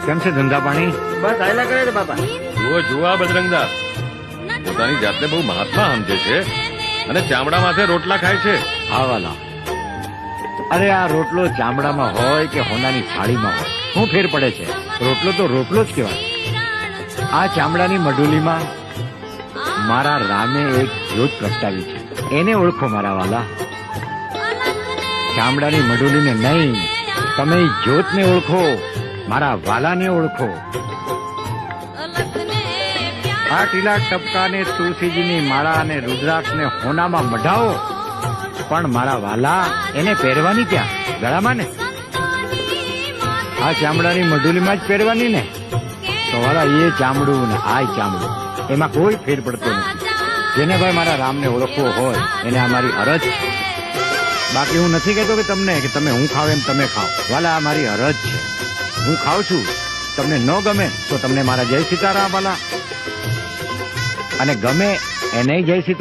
કેમ છે ધંધા પાણી? બસ આયલા કરે છે બાપા. જુઓ બજરંગદા, પોતાની જાતને બહુ મહાત્મા સમજે છે અને ચામડા માથે રોટલા ખાય છે. હા વાલા, અરે આ રોટલો ચામડામાં હોય કે હોનાની થાળીમાં હોય, શું ફેર પડે છે? રોટલો તો રોટલો જ કહેવાય. આ ચામડાની મઢુલીમાં મારા રામે એક જ્યોત પ્રગટાવી છે, એને ઓળખો મારા વાલા. ચામડાની મઢુલીને નહીં, તમે જ્યોતને ઓળખો, મારા વાલાને ઓળખો. આ ટીલા ટપકાને તુલસીજીની માળા અને રુદ્રાક્ષને હોનામાં મઢાવો, પણ મારા વાલા એને પહેરવાની ક્યાં? ગળામાં ને. આ ચામડાની મઢુલીમાં જ પહેરવાની ને. તો વાલા એ ચામડું ને આ ચામડું, એમાં કોઈ ફેર પડતો નથી. જેને ભાઈ મારા રામને ઓળખવો હોય એને આ મારી અરજ છે. બાકી હું નથી કહેતો કે તમને કે તમે હું ખાવ એમ તમે ખાઓ. વાલા આ મારી અરજ છે, હું ખાઉં છું. તમને ન ગમે તો તમને મારા જય સીતારામ વાલા, અને ગમે એને જય સીતારામ.